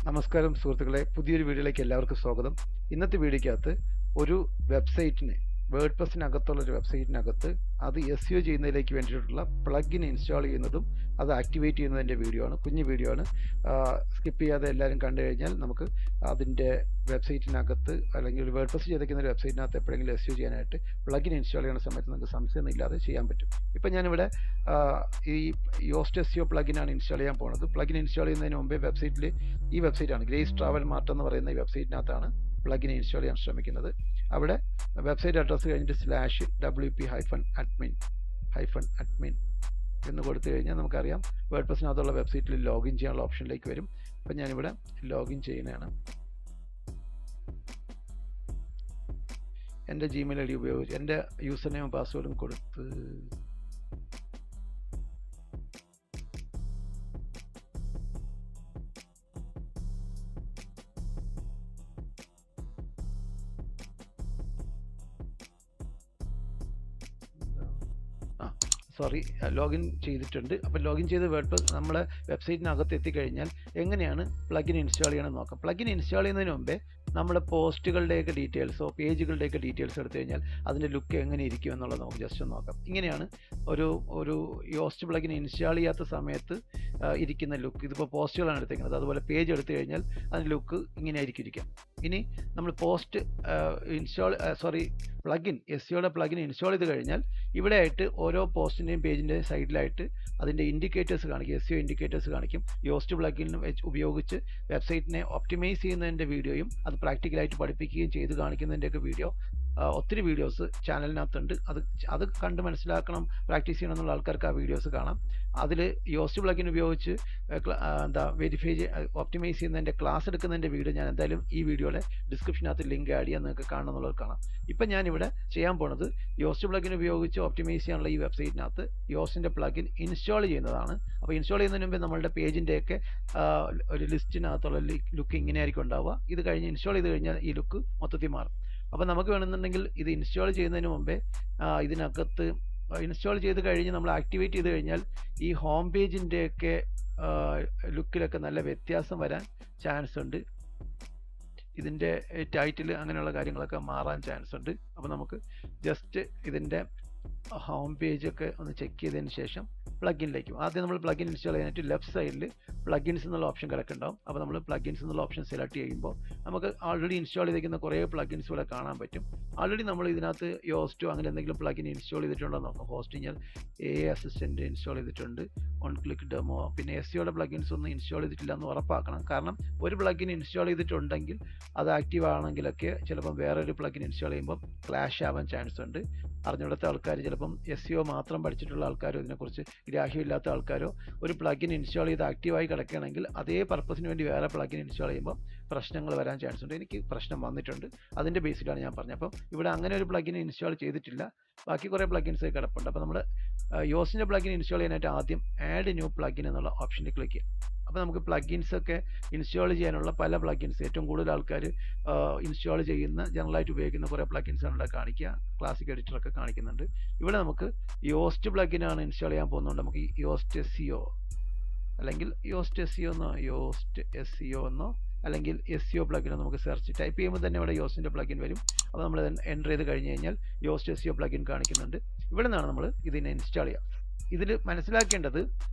നമസ്കാരം സുഹൃത്തുക്കളെ, പുതിയൊരു വീഡിയോയിലേക്ക് എല്ലാവർക്കും സ്വാഗതം. ഇന്നത്തെ വീഡിയോയ്ക്കകത്ത് ഒരു വെബ്സൈറ്റിന് വേർഡ്പ്രസ്സിനകത്തുള്ളൊരു വെബ്സൈറ്റിനകത്ത് അത് SEO ചെയ്യുന്നതിലേക്ക് വേണ്ടിയിട്ടുള്ള പ്ലഗിൻ ഇൻസ്റ്റാൾ ചെയ്യുന്നതും അത് ആക്ടിവേറ്റ് ചെയ്യുന്നതിൻ്റെ വീഡിയോ ആണ്. കുഞ്ഞു വീഡിയോ ആണ്. സ്കിപ്പ് ചെയ്യാതെ എല്ലാവരും കണ്ടു കഴിഞ്ഞാൽ നമുക്ക് അതിൻ്റെ വെബ്സൈറ്റിനകത്ത് അല്ലെങ്കിൽ ഒരു വേർഡ്പ്രസ് ചെയ്തിരിക്കുന്ന ഒരു വെബ്സൈറ്റിനകത്ത് എപ്പോഴെങ്കിലും SEO ചെയ്യാനായിട്ട് പ്ലഗിൻ ഇൻസ്റ്റാൾ ചെയ്യുന്ന സമയത്ത് നമുക്ക് സംശയമൊന്നുമില്ലാതെ ചെയ്യാൻ പറ്റും. ഇപ്പം ഞാനിവിടെ ഈ യോസ്റ്റ് SEO പ്ലഗിനാണ് ഇൻസ്റ്റാൾ ചെയ്യാൻ പോകുന്നത്. പ്ലഗിൻ ഇൻസ്റ്റാൾ ചെയ്യുന്നതിന് മുമ്പേ ഈ വെബ്സൈറ്റാണ് ഗ്രേസ് ട്രാവൽ മാർട്ട് എന്ന് പറയുന്ന ഈ വെബ്സൈറ്റിനകത്താണ് പ്ലഗിൻ ഇൻസ്റ്റാൾ ചെയ്യാൻ ശ്രമിക്കുന്നത്. അവിടെ വെബ്സൈറ്റ് അഡ്രസ്സ് കഴിഞ്ഞിട്ട് /wp-admin എന്ന് കൊടുത്തു കഴിഞ്ഞാൽ നമുക്കറിയാം വേർഡ്പ്രസ്സിനകത്തുള്ള വെബ്സൈറ്റിൽ ലോഗിൻ ചെയ്യാനുള്ള ഓപ്ഷനിലേക്ക് വരും. അപ്പം ഞാനിവിടെ ലോഗിൻ ചെയ്യുന്നതാണ്. എൻ്റെ Gmail ID ഉപയോഗിച്ച് എൻ്റെ യൂസർ നെയിം പാസ്വേഡും കൊടുത്ത് ലോഗിൻ ചെയ്തിട്ടുണ്ട്. അപ്പോൾ ലോഗിൻ ചെയ്ത് വേർഡ്പ്രസ് നമ്മളെ വെബ്സൈറ്റിനകത്ത് എത്തിക്കഴിഞ്ഞാൽ എങ്ങനെയാണ് പ്ലഗിൻ ഇൻസ്റ്റാൾ ചെയ്യണമെന്ന് നോക്കാം. പ്ലഗിൻ ഇൻസ്റ്റാൾ ചെയ്യുന്നതിന് മുമ്പേ നമ്മുടെ പോസ്റ്റുകളുടെയൊക്കെ ഡീറ്റെയിൽസോ പേജുകളുടെയൊക്കെ ഡീറ്റെയിൽസ് എടുത്തു കഴിഞ്ഞാൽ അതിൻ്റെ ലുക്ക് എങ്ങനെ ഇരിക്കും എന്നുള്ളത് നമുക്ക് ജസ്റ്റ് ഒന്ന് നോക്കാം. ഇങ്ങനെയാണ് ഒരു യോസ്റ്റ് പ്ലഗിൻ ഇൻസ്റ്റാൾ ചെയ്യാത്ത സമയത്ത് ഇരിക്കുന്ന ലുക്ക്. ഇതിപ്പോൾ പോസ്റ്റുകളാണ് എടുത്തിരിക്കുന്നത്. അതുപോലെ പേജ് എടുത്തു കഴിഞ്ഞാൽ അതിൻ്റെ ലുക്ക് ഇങ്ങനെ ആയിരിക്കും ഇരിക്കാം. ഇനി നമ്മൾ പ്ലഗിൻ SEOയുടെ പ്ലഗിൻ ഇൻസ്റ്റാൾ ചെയ്ത് കഴിഞ്ഞാൽ ഇവിടെ ആയിട്ട് ഓരോ പോസ്റ്റിൻ്റെയും പേജിൻ്റെയും സൈഡിലായിട്ട് അതിൻ്റെ ഇൻഡിക്കേറ്റേഴ്സ് കാണിക്കും. SEO ഇൻഡിക്കേറ്റേഴ്സ് കാണിക്കും. യോസ്റ്റ് പ്ലഗിൻ ഉപയോഗിച്ച് വെബ്സൈറ്റിനെ ഒപ്റ്റിമൈസ് ചെയ്യുന്നതിൻ്റെ വീഡിയോയും അത് പ്രാക്ടിക്കലായിട്ട് പഠിപ്പിക്കുകയും ചെയ്ത് കാണിക്കുന്നതിൻ്റെയൊക്കെ വീഡിയോ ഒത്തിരി വീഡിയോസ് ചാനലിനകത്തുണ്ട്. അത് കണ്ട് മനസ്സിലാക്കണം, പ്രാക്ടീസ് ചെയ്യണം എന്നുള്ള ആൾക്കാർക്ക് ആ വീഡിയോസ് കാണാം. അതിൽ യോസ്റ്റ് പ്ലഗിൻ ഉപയോഗിച്ച് ഒപ്റ്റിമൈസ് ചെയ്യുന്നതിൻ്റെ ക്ലാസ് എടുക്കുന്നതിൻ്റെ വീഡിയോ ഞാൻ എന്തായാലും ഈ വീഡിയോയുടെ ഡിസ്ക്രിപ്ഷനകത്ത് ലിങ്ക് ആഡ് ചെയ്യാൻ നിങ്ങൾക്ക് കാണണം എന്നുള്ളത് കാണാം. ഇപ്പം ഞാനിവിടെ ചെയ്യാൻ പോണത് യോസ്റ്റ് പ്ലഗിൻ ഉപയോഗിച്ച് ഒപ്റ്റിമൈസ് ചെയ്യാനുള്ള ഈ വെബ്സൈറ്റിനകത്ത് യോസ്റ്റിൻ്റെ പ്ലഗിൻ ഇൻസ്റ്റാൾ ചെയ്യുന്നതാണ്. അപ്പോൾ ഇൻസ്റ്റാൾ ചെയ്യുന്നതിന് മുമ്പേ നമ്മളുടെ പേജിൻ്റെയൊക്കെ ഒരു ലിസ്റ്റിനകത്തുള്ള ലുക്ക് ഇങ്ങനെ ആയിരിക്കും ഉണ്ടാവുക. ഇത് കഴിഞ്ഞ് ഇൻസ്റ്റാൾ ചെയ്ത് കഴിഞ്ഞാൽ ഈ ലുക്ക് മൊത്തത്തിൽ മാറും. അപ്പോൾ നമുക്ക് വേണമെന്നുണ്ടെങ്കിൽ ഇത് ഇൻസ്റ്റാൾ ചെയ്യുന്നതിന് മുമ്പേ ഇതിനകത്ത് ഇൻസ്റ്റാൾ ചെയ്ത് കഴിഞ്ഞ് നമ്മൾ ആക്ടിവേറ്റ് ചെയ്ത് കഴിഞ്ഞാൽ ഈ ഹോം പേജിൻ്റെയൊക്കെ ലുക്കിലൊക്കെ നല്ല വ്യത്യാസം വരാൻ ചാൻസ് ഉണ്ട്. ഇതിൻ്റെ ടൈറ്റിൽ അങ്ങനെയുള്ള കാര്യങ്ങളൊക്കെ മാറാൻ ചാൻസ് ഉണ്ട്. അപ്പോൾ നമുക്ക് ജസ്റ്റ് ഇതിൻ്റെ ഹോം പേജൊക്കെ ഒന്ന് ചെക്ക് ചെയ്തതിന് ശേഷം പ്ലഗിനിലേക്ക് ആദ്യം നമ്മൾ പ്ലഗിൻ ഇൻസ്റ്റാൾ ചെയ്യാനായിട്ട് ലെഫ്റ്റ് സൈഡിൽ പ്ലഗിൻസ് എന്നുള്ള ഓപ്ഷൻ കിടക്കുന്നുണ്ടാവും. അപ്പോൾ നമ്മൾ പ്ലഗിൻസ് എന്നുള്ള ഓപ്ഷൻ സെലക്ട് ചെയ്യുമ്പോൾ നമുക്ക് ഓൾറെഡി ഇൻസ്റ്റാൾ ചെയ്തിരിക്കുന്ന കുറേ പ്ലഗിൻസ് ഇവിടെ കാണാൻ പറ്റും. ഓൾറെഡി നമ്മൾ ഇതിനകത്ത് യോസ്റ്റോ അങ്ങനെ എന്തെങ്കിലും പ്ലഗിൻ ഇൻസ്റ്റാൾ ചെയ്തിട്ടുണ്ടോ നോക്കാം. ഹോസ്റ്റിംഗ് AI അസിസ്റ്റൻറ്റ് ഇൻസ്റ്റാൾ ചെയ്തിട്ടുണ്ട്. On click demo. പിന്നെ SEOയുടെ പ്ലഗിൻസ് ഒന്നും ഇൻസ്റ്റാൾ ചെയ്തിട്ടില്ല എന്ന് ഉറപ്പാക്കണം. കാരണം ഒരു പ്ലഗിൻ ഇൻസ്റ്റാൾ ചെയ്തിട്ടുണ്ടെങ്കിൽ അത് ആക്റ്റീവ് ആണെങ്കിലൊക്കെ ചിലപ്പം വേറൊരു പ്ലഗിൻ ഇൻസ്റ്റാൾ ചെയ്യുമ്പോൾ ക്ലാഷ് ആവാൻ ചാൻസ് ഉണ്ട്. അറിഞ്ഞിടത്ത ആൾക്കാർ ചിലപ്പം SEO മാത്രം പഠിച്ചിട്ടുള്ള ആൾക്കാരോ ഇതിനെക്കുറിച്ച് ഗ്രാഹ്യമില്ലാത്ത ആൾക്കാരോ ഒരു പ്ലഗിൻ ഇൻസ്റ്റാൾ ചെയ്ത് ആക്റ്റീവായി കിടക്കുകയാണെങ്കിൽ അതേ പർപ്പസിന് വേണ്ടി വേറെ പ്ലഗിൻ ഇൻസ്റ്റാൾ ചെയ്യുമ്പോൾ പ്രശ്നങ്ങൾ വരാൻ ചാൻസ് ഉണ്ട്. എനിക്ക് പ്രശ്നം വന്നിട്ടുണ്ട്. അതിൻ്റെ ബേസിലാണ് ഞാൻ പറഞ്ഞത്. അപ്പം ഇവിടെ അങ്ങനെ ഒരു പ്ലഗിൻ ഇൻസ്റ്റാൾ ചെയ്തിട്ടില്ല. ബാക്കി കുറേ പ്ലഗിൻസ് കിടപ്പുണ്ട്. അപ്പോൾ നമ്മൾ യോസ്റ്റിൻ്റെ പ്ലഗിൻ ഇൻസ്റ്റാൾ ചെയ്യാനായിട്ട് ആദ്യം ആഡ് ന്യൂ പ്ലഗിൻ എന്നുള്ള ഓപ്ഷനിൽ ക്ലിക്ക് ചെയ്യാം. അപ്പോൾ നമുക്ക് പ്ലഗിൻസ് ഒക്കെ ഇൻസ്റ്റാൾ ചെയ്യാനുള്ള പല പ്ലഗിൻസ് ഏറ്റവും കൂടുതൽ ആൾക്കാർ ഇൻസ്റ്റാൾ ചെയ്യുന്ന ജനറലായിട്ട് ഉപയോഗിക്കുന്ന കുറേ പ്ലഗിൻസ് ആണ് ഇവിടെ കാണിക്കുക. ക്ലാസിക് എഡിറ്ററൊക്കെ കാണിക്കുന്നുണ്ട്. ഇവിടെ നമുക്ക് യോസ്റ്റ് പ്ലഗിനാണ് ഇൻസ്റ്റാൾ ചെയ്യാൻ പോകുന്നത്. നമുക്ക് യോസ്റ്റ് SEO അല്ലെങ്കിൽ യോസ്റ്റ് SEO എന്നോ അല്ലെങ്കിൽ SEO പ്ലഗിനോ നമുക്ക് സെർച്ച് ടൈപ്പ് ചെയ്യുമ്പോൾ തന്നെ ഇവിടെ യോസ്റ്റിൻ്റെ പ്ലഗിൻ വരും. അപ്പോൾ നമ്മൾ എൻ്റർ ചെയ്ത് കഴിഞ്ഞ് കഴിഞ്ഞാൽ യോസ്റ്റ് SEO പ്ലഗിൻ കാണിക്കുന്നുണ്ട്. ഇവിടെ നിന്നാണ് നമ്മൾ ഇതിനെ ഇൻസ്റ്റാൾ ചെയ്യുക. ഇതിൽ മനസ്സിലാക്കേണ്ടത്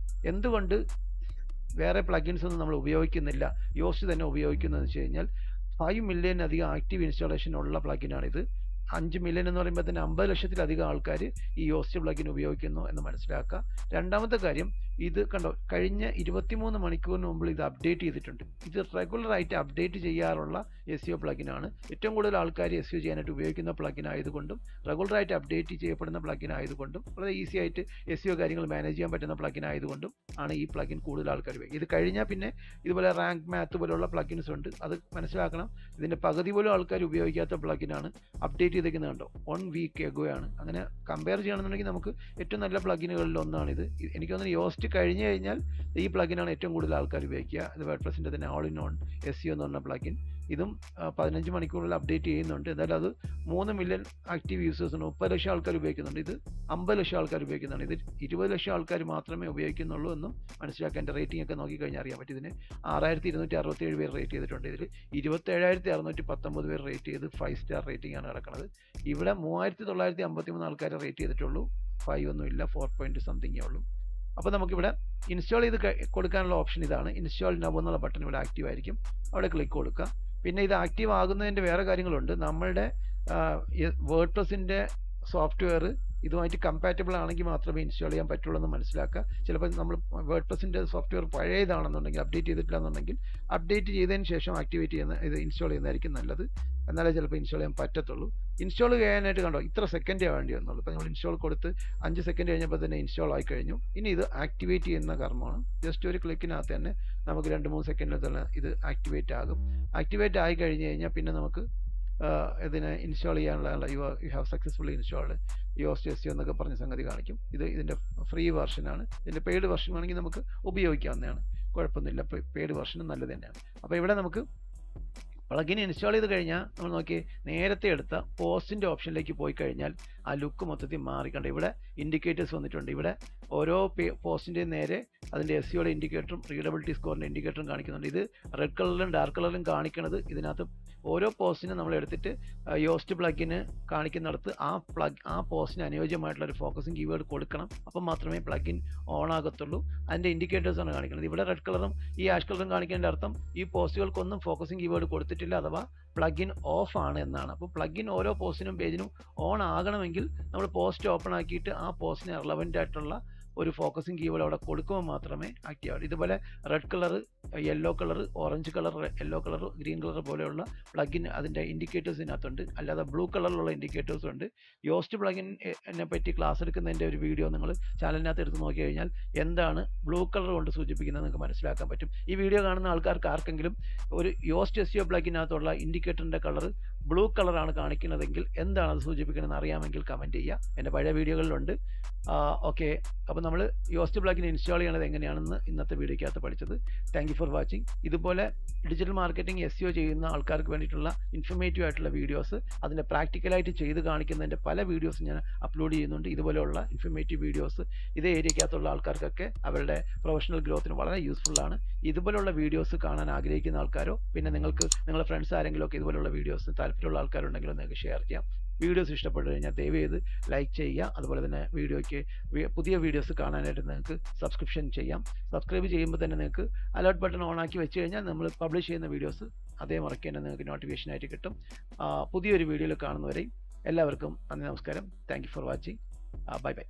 എന്തുകൊണ്ട് വേറെ പ്ലഗിൻസ് ഒന്നും നമ്മൾ ഉപയോഗിക്കുന്നില്ല, യോസ്റ്റ് തന്നെ ഉപയോഗിക്കുന്നതെന്ന് വെച്ച് കഴിഞ്ഞാൽ 5 മില്യൺ അധികം ആക്റ്റീവ് ഇൻസ്റ്റാളേഷൻ ഉള്ള പ്ലഗിനാണിത്. 5 മില്യൺ എന്ന് പറയുമ്പോൾ തന്നെ 50 ലക്ഷത്തിലധികം ആൾക്കാർ ഈ യോസ്റ്റ് പ്ലഗിൻ ഉപയോഗിക്കുന്നു എന്ന് മനസ്സിലാക്കുക. രണ്ടാമത്തെ കാര്യം, ഇത് കണ്ടോ, കഴിഞ്ഞ 23 മണിക്കൂറിന് മുമ്പ് ഇത് അപ്ഡേറ്റ് ചെയ്തിട്ടുണ്ട്. ഇത് റെഗുലറായിട്ട് അപ്ഡേറ്റ് ചെയ്യാറുള്ള SEO പ്ലഗിനാണ്. ഏറ്റവും കൂടുതൽ ആൾക്കാർ SEO ചെയ്യാനായിട്ട് ഉപയോഗിക്കുന്ന പ്ലഗിൻ ആയതുകൊണ്ടും റെഗുലറായിട്ട് അപ്ഡേറ്റ് ചെയ്യപ്പെടുന്ന പ്ലഗിൻ ആയതുകൊണ്ടും വളരെ ഈസി ആയിട്ട് SEO കാര്യങ്ങൾ മാനേജ് ചെയ്യാൻ പറ്റുന്ന പ്ലഗിൻ ആയതുകൊണ്ടും ആണ് ഈ പ്ലഗിൻ കൂടുതൽ ആൾക്കാർ ഉപയോഗിക്കുക. ഇത് കഴിഞ്ഞാൽ പിന്നെ ഇതുപോലെ റാങ്ക് മാത്ത് പോലുള്ള പ്ലഗിൻസ് ഉണ്ട്. അത് മനസ്സിലാക്കണം. ഇതിൻ്റെ പകുതി പോലും ആൾക്കാർ ഉപയോഗിക്കാത്ത പ്ലഗിനാണ്. അപ്ഡേറ്റ് ചെയ്തേക്കുന്നത് കണ്ടോ, 1 വീക്ക് എഗോ ആണ്. അങ്ങനെ കമ്പയർ ചെയ്യണമെന്നുണ്ടെങ്കിൽ നമുക്ക് ഏറ്റവും നല്ല പ്ലഗിനുകളിൽ ഒന്നാണിത്. എനിക്ക് തോന്നുന്നു യോസ്റ്റ് ഫസ്റ്റ് കഴിഞ്ഞ് കഴിഞ്ഞാൽ ഈ പ്ലഗിനാണ് ഏറ്റവും കൂടുതൽ ആൾക്കാർ ഉപയോഗിക്കുക. ഇത് വേർഡ്പ്രസിൻ്റെ തന്നെ ഓൾ ഇൻ ഓൺ SEO എന്ന് പറഞ്ഞ പ്ലഗിൻ. ഇതും 15 മണിക്കൂറിൽ അപ്ഡേറ്റ് ചെയ്യുന്നുണ്ട്. എന്തായാലും അത് 3 മില്യൺ ആക്റ്റീവ് യൂസേഴ്സിന് 30 ലക്ഷം ആൾക്കാർ ഉപയോഗിക്കുന്നുണ്ട്. ഇത് 50 ലക്ഷം ആൾക്കാർ ഉപയോഗിക്കുന്നുണ്ട്. ഇത് 20 ലക്ഷം ആൾക്കാർ മാത്രമേ ഉപയോഗിക്കുന്നുള്ളൂ എന്നും മനസ്സിലാക്കാൻ. എൻ്റെ റേറ്റിംഗ് ഒക്കെ നോക്കിക്കഴിഞ്ഞാൽ അറിയാൻ പറ്റും. ഇതിന് 6267 പേര് റേറ്റ് ചെയ്തിട്ടുണ്ട്. ഇതിൽ 27619 പേര് റേറ്റ് ചെയ്ത് 5 സ്റ്റാർ റേറ്റിംഗ് ആണ് കിടക്കുന്നത്. ഇവിടെ 3953 ആൾക്കാർ റേറ്റ് ചെയ്തിട്ടുള്ളൂ. 5 ഒന്നുമില്ല, 4 സംതിങ്ങേ ഉള്ളൂ. അപ്പോൾ നമുക്കിവിടെ ഇൻസ്റ്റാൾ ചെയ്ത് കൊടുക്കാനുള്ള ഓപ്ഷൻ ഇതാണ്. ഇൻസ്റ്റാൾ നൗ എന്നുള്ള ബട്ടൺ ഇവിടെ ആക്റ്റീവ് ആയിരിക്കും. അവിടെ ക്ലിക്ക് കൊടുക്കുക. പിന്നെ ഇത് ആക്റ്റീവ് ആകുന്നതിൻ്റെ വേറെ കാര്യങ്ങളുണ്ട്. നമ്മളുടെ വേർഡ്പ്രസിൻ്റെ സോഫ്റ്റ്വെയർ ഇതുമായിട്ട് കമ്പാറ്റബിൾ ആണെങ്കിൽ മാത്രമേ ഇൻസ്റ്റാൾ ചെയ്യാൻ പറ്റുള്ളൂ എന്ന് മനസ്സിലാക്കുക. ചിലപ്പോൾ നമ്മൾ വേർഡ്പ്രസിൻ്റെ സോഫ്റ്റ്വെയർ പഴയതാണെന്നുണ്ടെങ്കിൽ, അപ്ഡേറ്റ് ചെയ്തിട്ടില്ല എന്നുണ്ടെങ്കിൽ, അപ്ഡേറ്റ് ചെയ്തതിന് ശേഷം ആക്ടിവേറ്റ് ചെയ്യുന്ന ഇത് ഇൻസ്റ്റാൾ ചെയ്യുന്നതായിരിക്കും നല്ലത്. എന്നാലേ ചിലപ്പോൾ ഇൻസ്റ്റാൾ ചെയ്യാൻ പറ്റത്തുള്ളൂ. ഇൻസ്റ്റാൾ ചെയ്യാനായിട്ട് കണ്ടോ ഇത്ര സെക്കൻഡേ വേണ്ടി വന്നുള്ളൂ. ഇപ്പോൾ നമ്മൾ ഇൻസ്റ്റാൾ കൊടുത്ത് 5 സെക്കൻഡ് കഴിഞ്ഞപ്പോൾ തന്നെ ഇൻസ്റ്റാൾ ആയി കഴിഞ്ഞു. ഇനി ഇത് ആക്ടിവേറ്റ് ചെയ്യുന്ന കർമ്മമാണ്. ജസ്റ്റ് ഒരു ക്ലിക്കിനകത്ത് തന്നെ നമുക്ക് 2-3 സെക്കൻഡിൽ തന്നെ ഇത് ആക്ടിവേറ്റ് ആകും. ആക്ടിവേറ്റ് ആയി കഴിഞ്ഞ് കഴിഞ്ഞാൽ പിന്നെ നമുക്ക് ഇതിനെ ഇൻസ്റ്റാൾ ചെയ്യാനുള്ള you have successfully installed Yoast SEO എന്നൊക്കെ പറഞ്ഞ സംഗതി കാണിക്കും. ഇതിൻ്റെ ഫ്രീ വെർഷനാണ്. ഇതിൻ്റെ പെയ്ഡ് വെർഷൻ ആണെങ്കിൽ നമുക്ക് ഉപയോഗിക്കാവുന്നതാണ്, കുഴപ്പമൊന്നുമില്ല. പെയ്ഡ് വെർഷനും നല്ലത് തന്നെയാണ്. അപ്പോൾ ഇവിടെ നമുക്ക് പ്ലഗിൻ ഇൻസ്റ്റാൾ ചെയ്ത് കഴിഞ്ഞാൽ നമ്മൾ നോക്കി നേരത്തെ എടുത്ത പോസ്റ്റിൻ്റെ ഓപ്ഷനിലേക്ക് പോയി കഴിഞ്ഞാൽ ആ ലുക്ക് മൊത്തത്തിൽ മാറിക്കണ്ട. ഇവിടെ ഇൻഡിക്കേറ്റേഴ്സ് വന്നിട്ടുണ്ട്. ഇവിടെ ഓരോ പോസ്റ്റിൻ്റെയും നേരെ അതിൻ്റെ SEOയുടെ ഇൻഡിക്കേറ്ററും റീഡബിലിറ്റി സ്കോറിൻ്റെ ഇൻഡിക്കേറ്ററും കാണിക്കുന്നുണ്ട്. ഇത് റെഡ് കളറിലും ഡാർക്ക് കളറിലും കാണിക്കുന്നത് ഇതിനകത്ത് ഓരോ പോസ്റ്റിനും നമ്മൾ എടുത്തിട്ട് യോസ്റ്റ് പ്ലഗിന് കാണിക്കുന്നിടത്ത് ആ പോസ്റ്റിന് അനുയോജ്യമായിട്ടുള്ള ഒരു ഫോക്കസിങ് കീവേഡ് കൊടുക്കണം. അപ്പം മാത്രമേ പ്ലഗിൻ ഓൺ ആകത്തുള്ളൂ. അതിൻ്റെ ഇൻഡിക്കേറ്റേഴ്സാണ് കാണിക്കുന്നത്. ഇവിടെ റെഡ് കളറും ഈ ആഷ് കളറും കാണിക്കേണ്ട അർത്ഥം ഈ പോസ്റ്റുകൾക്കൊന്നും ഫോക്കസിങ് കീവേഡ് കൊടുത്തിട്ടില്ല, അഥവാ പ്ലഗിൻ ഓഫ് ആണ് എന്നാണ്. അപ്പോൾ പ്ലഗിൻ ഓരോ പോസ്റ്റിനും പേജിനും ഓൺ ആകണമെങ്കിൽ നമ്മൾ പോസ്റ്റ് ഓപ്പൺ ആക്കിയിട്ട് ആ പോസ്റ്റിന് റിലവൻ്റ് ആയിട്ടുള്ള ഒരു ഫോക്കസിങ് കീവേഡ് അവിടെ കൊടുക്കുമ്പോൾ മാത്രമേ ആക്റ്റീവ് ആവുള്ളൂ. ഇതുപോലെ red colour, yellow colour, orange colour, yellow colour, green colour പോലെയുള്ള പ്ലഗിൻ അതിൻ്റെ ഇൻഡിക്കേറ്റേഴ്സ് ഇതിനകത്തുണ്ട്. അല്ലാതെ ബ്ലൂ കളറിലുള്ള ഇൻഡിക്കേറ്റേഴ്സും ഉണ്ട്. യോസ്റ്റ് പ്ലഗിനെ പറ്റി ക്ലാസ് എടുക്കുന്നതിൻ്റെ ഒരു വീഡിയോ നിങ്ങൾ ചാനലിനകത്ത് എടുത്ത് നോക്കി കഴിഞ്ഞാൽ എന്താണ് ബ്ലൂ കളർ കൊണ്ട് സൂചിപ്പിക്കുന്നത് നിങ്ങൾക്ക് മനസ്സിലാക്കാൻ പറ്റും. ഈ വീഡിയോ കാണുന്ന ആൾക്കാർക്ക് ആർക്കെങ്കിലും ഒരു യോസ്റ്റ് SEO പ്ലഗിനകത്തുള്ള ഇൻഡിക്കേറ്ററിൻ്റെ കളർ ബ്ലൂ കളറാണ് കാണിക്കുന്നതെങ്കിൽ എന്താണ് അത് സൂചിപ്പിക്കുന്നതെന്ന് അറിയാമെങ്കിൽ കമൻറ്റ് ചെയ്യുക. എൻ്റെ പഴയ വീഡിയോകളിലുണ്ട്. ഓക്കെ, അപ്പോൾ നമ്മൾ യോസ്റ്റ് പ്ലഗിൻ ഇൻസ്റ്റാൾ ചെയ്യണത് എങ്ങനെയാണെന്ന് ഇന്നത്തെ വീഡിയോയ്ക്കകത്ത് പഠിച്ചത്. Thank you for watching. ഇതുപോലെ ഡിജിറ്റൽ മാർക്കറ്റിംഗ് SEO ചെയ്യുന്ന ആൾക്കാർക്ക് വേണ്ടിയിട്ടുള്ള ഇൻഫർമേറ്റീവ് ആയിട്ടുള്ള വീഡിയോസ്, അതിൻ്റെ പ്രാക്ടിക്കലായിട്ട് ചെയ്ത് കാണിക്കുന്നതിൻ്റെ പല വീഡിയോസ് ഞാൻ അപ്ലോഡ് ചെയ്യുന്നുണ്ട്. ഇതുപോലെയുള്ള ഇൻഫർമേറ്റീവ് വീഡിയോസ് ഇതേ ഏരിയക്കകത്തുള്ള ആൾക്കാർക്കൊക്കെ അവരുടെ പ്രൊഫഷണൽ ഗ്രോത്തിന് വളരെ യൂസ്ഫുള്ളാണ്. ഇതുപോലുള്ള വീഡിയോസ് കാണാൻ ആഗ്രഹിക്കുന്ന ആൾക്കാരോ പിന്നെ നിങ്ങളുടെ ഫ്രണ്ട്സ് ആരെങ്കിലും ഒക്കെ ഇതുപോലുള്ള വീഡിയോസ് താല്പര്യമുള്ള ആൾക്കാരുണ്ടെങ്കിൽ നിങ്ങൾക്ക് ഷെയർ ചെയ്യാം. വീഡിയോസ് ഇഷ്ടപ്പെട്ടു കഴിഞ്ഞാൽ ദയവ് ചെയ്ത് ലൈക്ക് ചെയ്യുക. അതുപോലെ തന്നെ വീഡിയോയ്ക്ക് പുതിയ വീഡിയോസ് കാണാനായിട്ട് നിങ്ങൾക്ക് സബ്സ്ക്രിപ്ഷൻ ചെയ്യാം. സബ്സ്ക്രൈബ് ചെയ്യുമ്പോൾ തന്നെ നിങ്ങൾക്ക് അലേർട്ട് ബട്ടൺ ഓൺ ആക്കി വെച്ച് കഴിഞ്ഞാൽ നമ്മൾ പബ്ലിഷ് ചെയ്യുന്ന വീഡിയോസ് അതേ മുറയ്ക്ക് തന്നെ നിങ്ങൾക്ക് നോട്ടിഫിക്കേഷനായിട്ട് കിട്ടും. പുതിയൊരു വീഡിയോയിൽ കാണുന്നവരെയും എല്ലാവർക്കും നന്ദി, നമസ്കാരം. Thank you for watching. Bye bye.